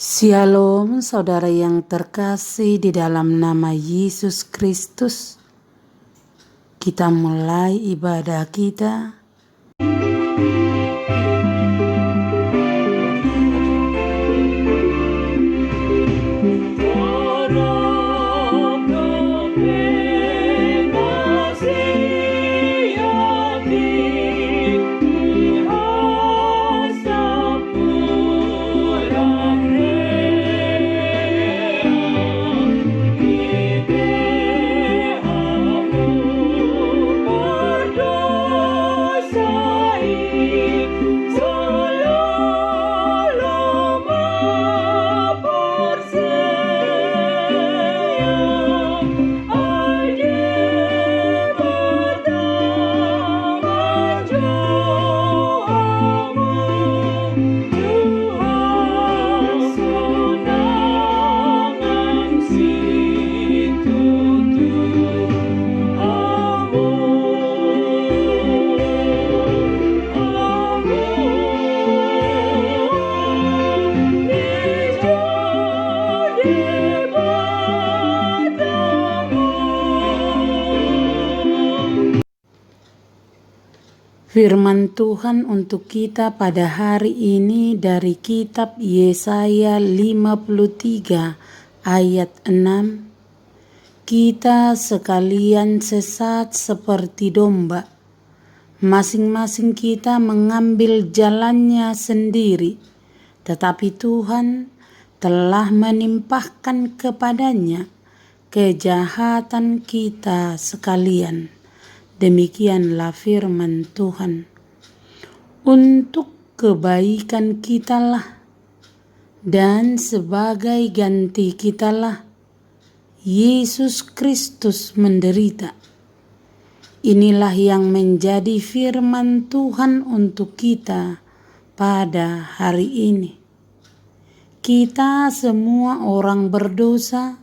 Shalom saudara yang terkasih di dalam nama Yesus Kristus. Kita mulai ibadah kita. Firman Tuhan untuk kita pada hari ini dari kitab Yesaya 53 ayat 6. Kita sekalian sesat seperti domba, masing-masing kita mengambil jalannya sendiri, tetapi Tuhan telah menimpahkan kepadanya kejahatan kita sekalian. Demikianlah firman Tuhan. Untuk kebaikan kitalah dan sebagai ganti kitalah Yesus Kristus menderita. Inilah yang menjadi firman Tuhan untuk kita pada hari ini. Kita semua orang berdosa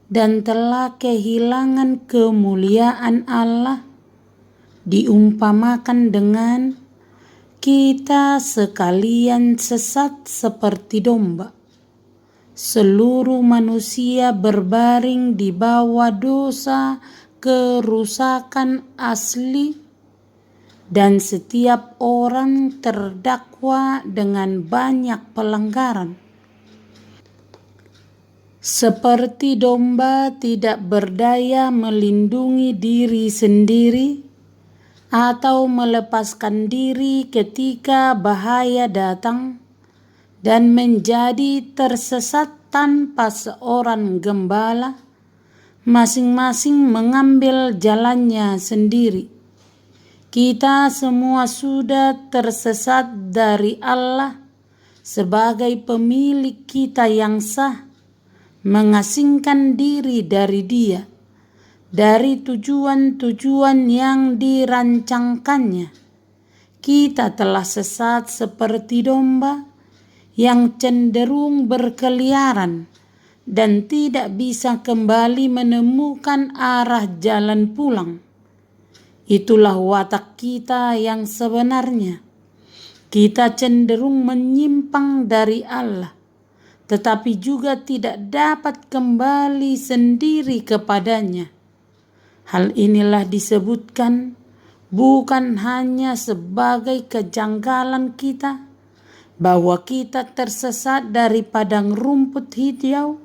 dan telah kehilangan kemuliaan Allah, diumpamakan dengan kita sekalian sesat seperti domba. Seluruh manusia berbaring di bawah dosa kerusakan asli, dan setiap orang terdakwa dengan banyak pelanggaran. Seperti domba tidak berdaya melindungi diri sendiri atau melepaskan diri ketika bahaya datang, dan menjadi tersesat tanpa seorang gembala, masing-masing mengambil jalannya sendiri. Kita semua sudah tersesat dari Allah sebagai pemilik kita yang sah, mengasingkan diri dari Dia, dari tujuan-tujuan yang dirancangkannya. Kita telah sesat seperti domba yang cenderung berkeliaran dan tidak bisa kembali menemukan arah jalan pulang. Itulah watak kita yang sebenarnya. Kita cenderung menyimpang dari Allah, tetapi juga tidak dapat kembali sendiri kepadanya. Hal inilah disebutkan bukan hanya sebagai kejanggalan kita, bahwa kita tersesat dari padang rumput hijau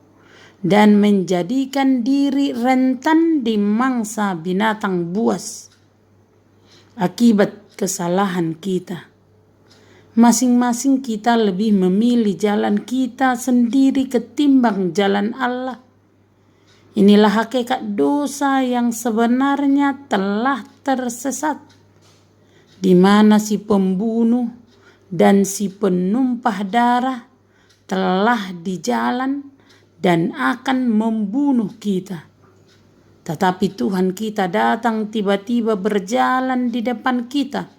dan menjadikan diri rentan di mangsa binatang buas. Akibat kesalahan kita, masing-masing kita lebih memilih jalan kita sendiri ketimbang jalan Allah. Inilah hakikat dosa yang sebenarnya telah tersesat, di mana si pembunuh dan si penumpah darah telah di jalan dan akan membunuh kita. Tetapi Tuhan kita datang tiba-tiba berjalan di depan kita,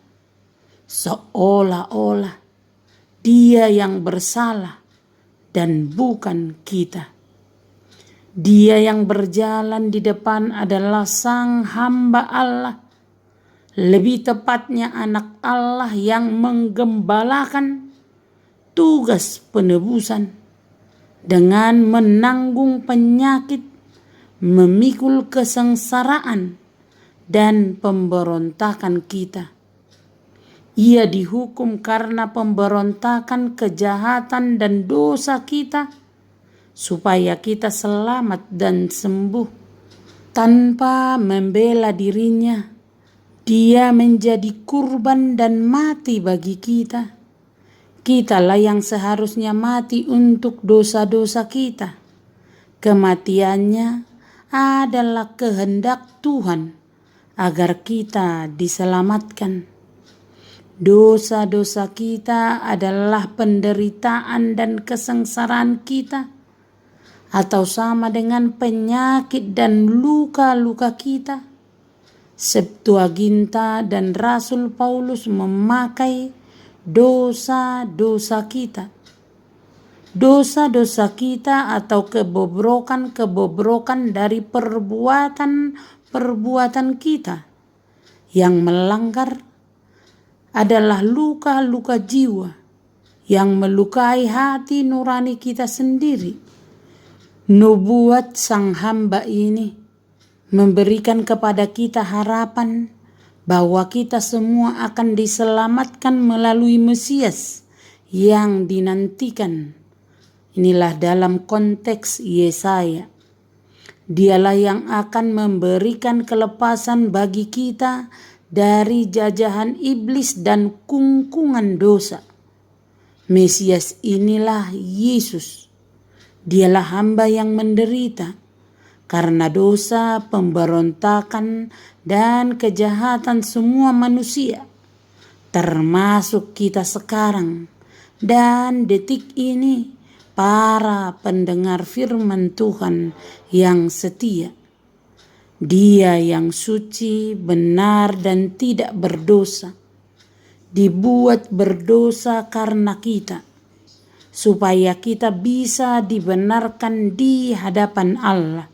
seolah-olah Dia yang bersalah dan bukan kita. Dia yang berjalan di depan adalah Sang Hamba Allah, lebih tepatnya anak Allah yang menggembalakan tugas penebusan. dengan menanggung penyakit, memikul kesengsaraan dan pemberontakan kita. Ia dihukum karena pemberontakan, kejahatan, dan dosa kita, supaya kita selamat dan sembuh. Tanpa membela dirinya, Dia menjadi kurban dan mati bagi kita. Kitalah yang seharusnya mati untuk dosa-dosa kita. Kematiannya adalah kehendak Tuhan agar kita diselamatkan. Dosa-dosa kita adalah penderitaan dan kesengsaraan kita, atau sama dengan penyakit dan luka-luka kita. Septuaginta dan Rasul Paulus memakai dosa-dosa kita. Dosa-dosa kita atau kebobrokan dari perbuatan kita yang melanggar adalah luka-luka jiwa yang melukai hati nurani kita sendiri. Nubuat sang hamba ini memberikan kepada kita harapan bahwa kita semua akan diselamatkan melalui Mesias yang dinantikan. Inilah dalam konteks Yesaya. Dialah yang akan memberikan kelepasan bagi kita dari jajahan iblis dan kungkungan dosa. Mesias inilah Yesus. Dialah hamba yang menderita karena dosa, pemberontakan, dan kejahatan semua manusia, termasuk kita sekarang dan detik ini, para pendengar firman Tuhan yang setia. Dia yang suci, benar, dan tidak berdosa, dibuat berdosa karena kita, supaya kita bisa dibenarkan di hadapan Allah.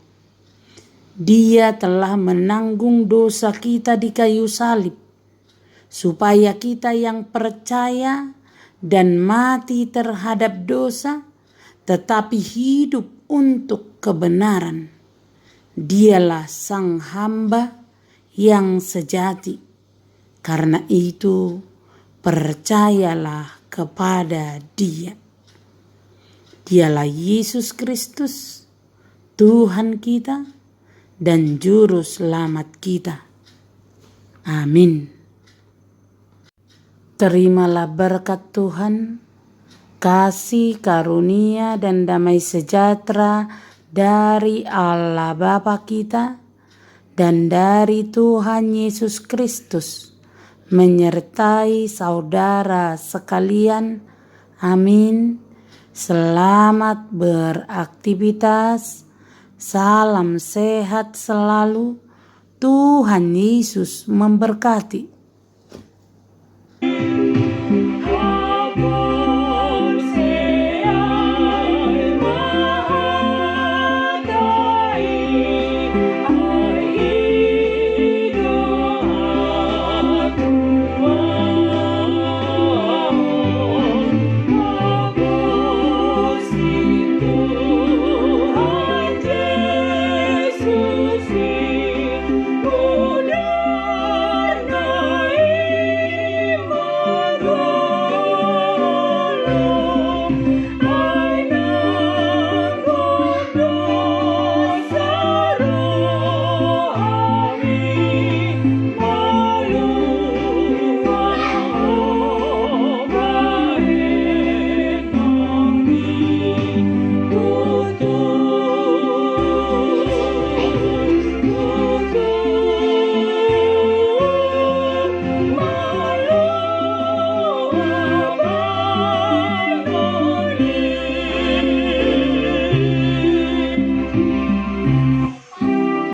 Dia telah menanggung dosa kita di kayu salib, supaya kita yang percaya dan mati terhadap dosa, tetapi hidup untuk kebenaran. Dialah sang hamba yang sejati. Karena itu, percayalah kepada Dia. Dialah Yesus Kristus, Tuhan kita dan Juru Selamat kita. Amin. Terimalah berkat Tuhan, kasih karunia dan damai sejahtera dari Allah Bapa kita dan dari Tuhan Yesus Kristus menyertai saudara sekalian. Amin. Selamat beraktivitas. Salam sehat selalu. Tuhan Yesus memberkati.